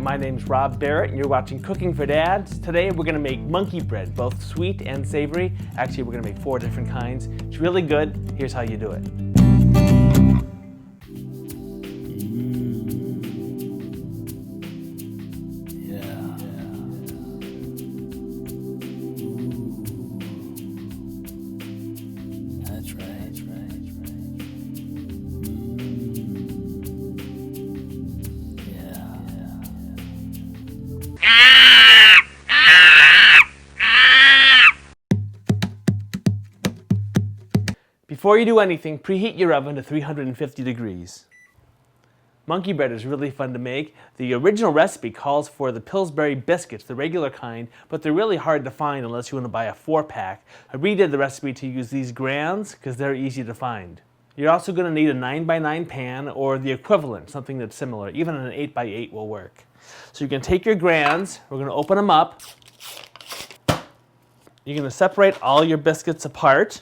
my name's Rob Barrett and you're watching Cooking for Dads. Today we're gonna make monkey bread, both sweet and savory. Actually, we're gonna make 4 different kinds. It's really good. Here's how you do it. Before you do anything, preheat your oven to 350 degrees. Monkey bread is really fun to make. The original recipe calls for the Pillsbury biscuits, the regular kind, but they're really hard to find unless you want to buy a 4-pack. I redid the recipe to use these Grands because they're easy to find. You're also going to need a 9x9 pan or the equivalent, something that's similar. Even an 8x8 will work. So you're going to take your Grands, we're going to open them up. You're going to separate all your biscuits apart.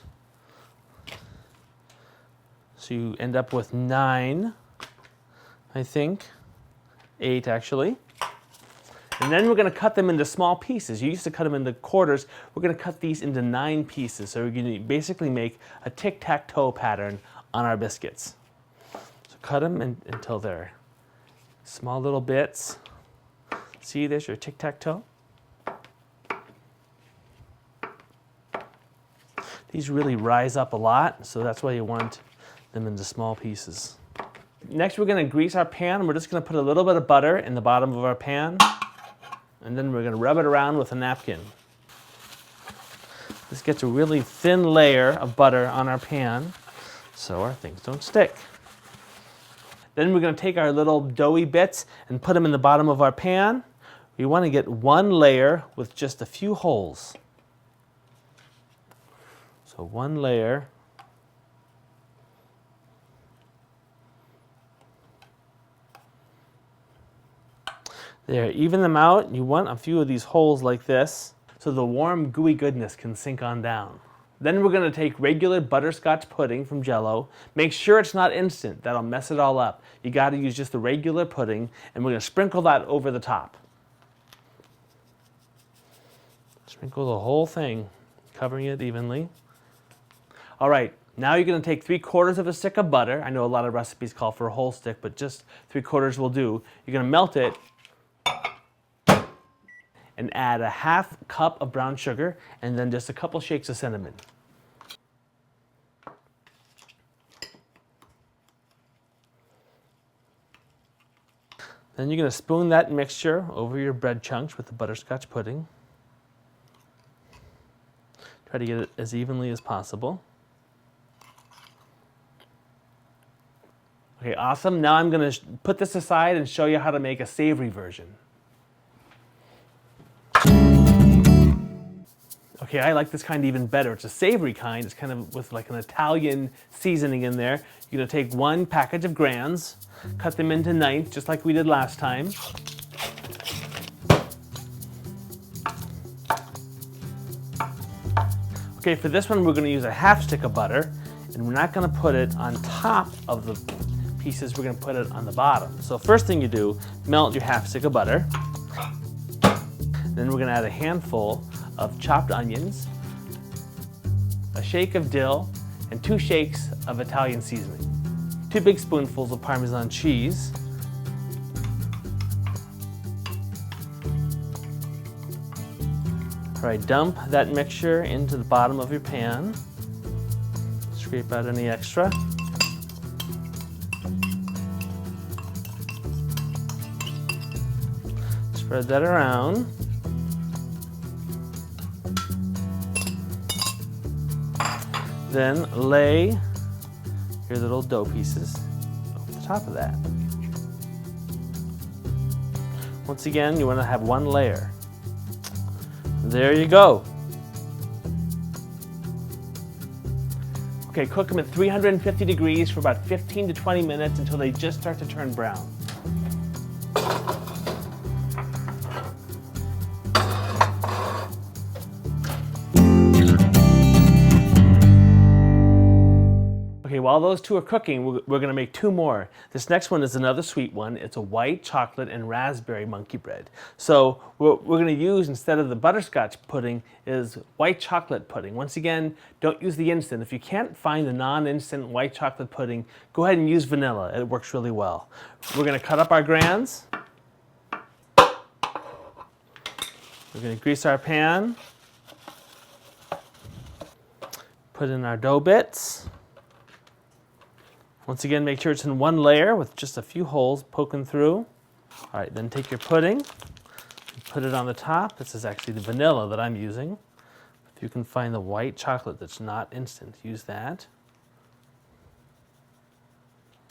So you end up with 9, I think, 8 actually. And then we're going to cut them into small pieces. You used to cut them into quarters. We're going to cut these into 9 pieces. So we're going to basically make a tic-tac-toe pattern on our biscuits. So cut them until they're small little bits. See, there's your tic-tac-toe. These really rise up a lot, so that's why you want them into small pieces. Next, we're going to grease our pan. We're just going to put a little bit of butter in the bottom of our pan, and then we're going to rub it around with a napkin. This gets a really thin layer of butter on our pan, so our things don't stick. Then we're going to take our little doughy bits and put them in the bottom of our pan. We want to get one layer with just a few holes. So one layer. There, even them out. You want a few of these holes like this so the warm, gooey goodness can sink on down. Then we're going to take regular butterscotch pudding from Jell-O. Make sure it's not instant. That'll mess it all up. You got to use just the regular pudding, and we're going to sprinkle that over the top. Sprinkle the whole thing, covering it evenly. All right, now you're going to take 3/4 of a stick of butter. I know a lot of recipes call for a whole stick, but just 3/4 will do. You're going to melt it and add a 1/2 cup of brown sugar and then just a couple shakes of cinnamon. Then you're going to spoon that mixture over your bread chunks with the butterscotch pudding. Try to get it as evenly as possible. Okay, awesome. Now I'm going to put this aside and show you how to make a savory version. Okay, I like this kind even better. It's a savory kind. It's kind of with like an Italian seasoning in there. You're going to take 1 package of Grands, cut them into 9ths, just like we did last time. Okay, for this one we're going to use a 1/2 stick of butter, and we're not going to put it on top of the pieces. We're going to put it on the bottom. So first thing you do, melt your 1/2 stick of butter. Then we're going to add a handful of chopped onions, a shake of dill, and 2 shakes of Italian seasoning. 2 big spoonfuls of Parmesan cheese. All right, dump that mixture into the bottom of your pan. Scrape out any extra. Spread that around. Then lay your little dough pieces over the top of that. Once again, you want to have 1 layer. There you go. Okay, cook them at 350 degrees for about 15 to 20 minutes until they just start to turn brown. While those two are cooking, we're going to make two more. This next one is another sweet one. It's a white chocolate and raspberry monkey bread. So what we're going to use instead of the butterscotch pudding is white chocolate pudding. Once again, don't use the instant. If you can't find the non-instant white chocolate pudding, go ahead and use vanilla. It works really well. We're going to cut up our grands. We're going to grease our pan. Put in our dough bits. Once again, make sure it's in one layer with just a few holes poking through. All right, then take your pudding, put it on the top. This is actually the vanilla that I'm using. If you can find the white chocolate that's not instant, use that.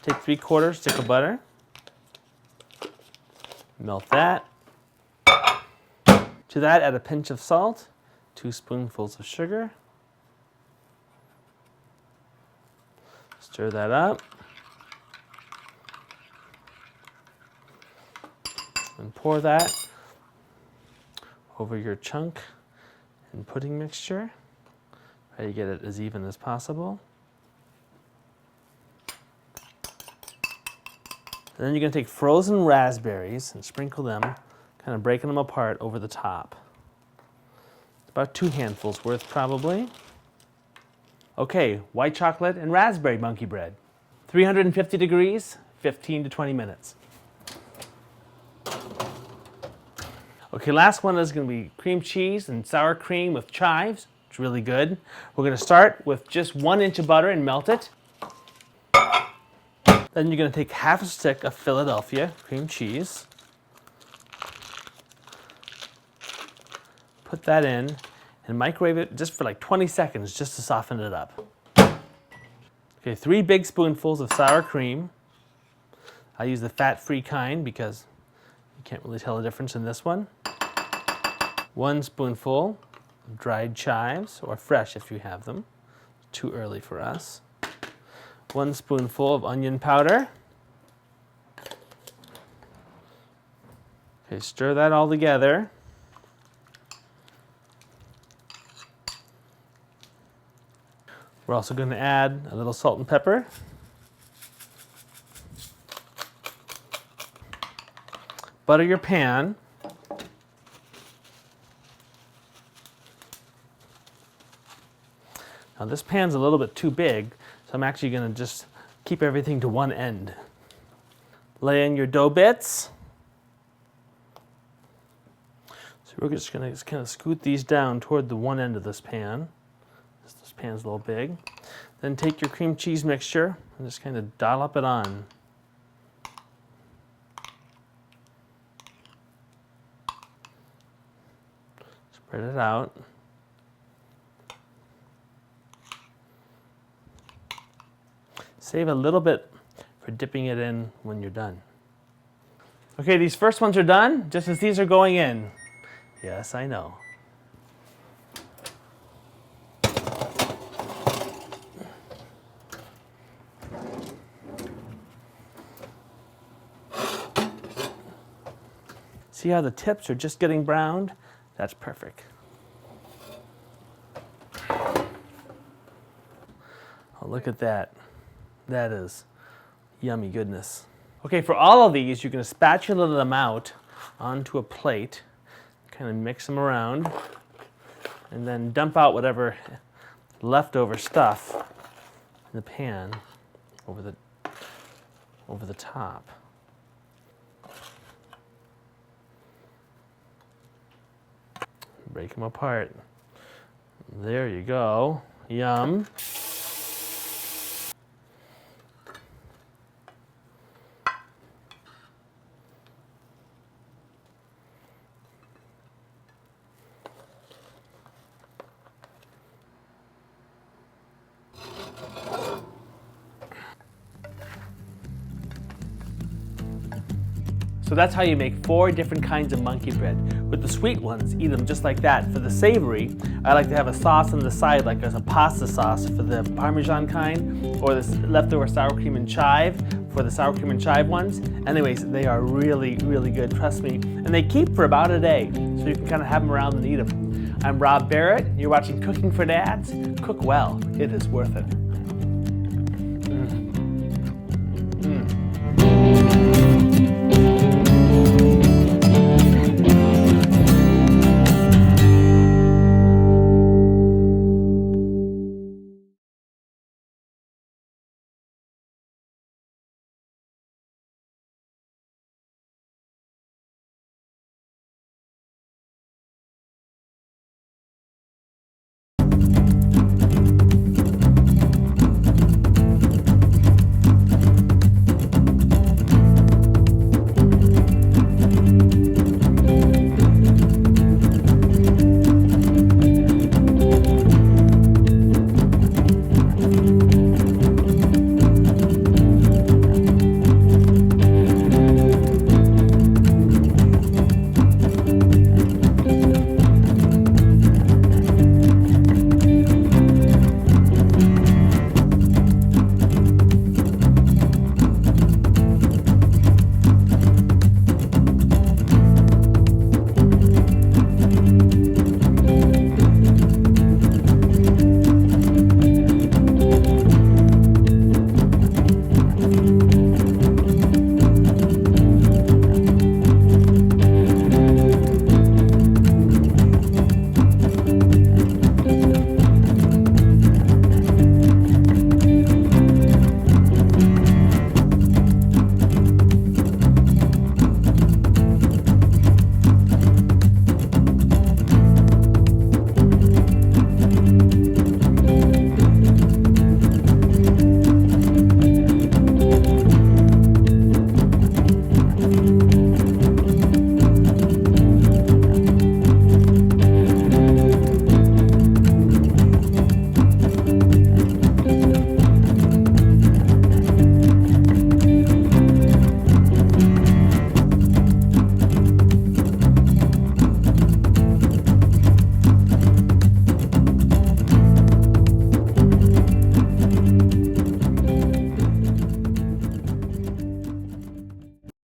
Take 3/4 stick of butter. Melt that. To that, add a pinch of salt, 2 spoonfuls of sugar. Stir that up. And pour that over your chunk and pudding mixture. Try to get it as even as possible. And then you're going to take frozen raspberries and sprinkle them, kind of breaking them apart over the top. About 2 handfuls worth probably. Okay, white chocolate and raspberry monkey bread. 350 degrees, 15 to 20 minutes. Okay, last one is going to be cream cheese and sour cream with chives. It's really good. We're going to start with just 1 inch of butter and melt it. Then you're going to take half a stick of Philadelphia cream cheese. Put that in and microwave it just for like 20 seconds just to soften it up. Okay, 3 big spoonfuls of sour cream. I use the fat-free kind because you can't really tell the difference in this one. 1 spoonful of dried chives, or fresh if you have them. Too early for us. 1 spoonful of onion powder. Okay, stir that all together. We're also going to add a little salt and pepper. Butter your pan. Now this pan's a little bit too big, so I'm actually going to just keep everything to one end. Lay in your dough bits. So we're just going to kind of scoot these down toward the one end of this pan. This pan's a little big. Then take your cream cheese mixture and just kind of dollop it on. Spread it out. Save a little bit for dipping it in when you're done. Okay, these first ones are done, just as these are going in. Yes, I know. See how the tips are just getting browned? That's perfect. Oh, look at that. That is yummy goodness. Okay, for all of these, you're going to spatula them out onto a plate, kind of mix them around, and then dump out whatever leftover stuff in the pan over the top. Break them apart. There you go. Yum. So that's how you make 4 different kinds of monkey bread. With the sweet ones, eat them just like that. For the savory, I like to have a sauce on the side, like there's a pasta sauce for the Parmesan kind, or this leftover sour cream and chive for the sour cream and chive ones. Anyways, they are really, really good, trust me. And they keep for about a day, so you can kind of have them around and eat them. I'm Rob Barrett. You're watching Cooking for Dads. Cook well. It is worth it.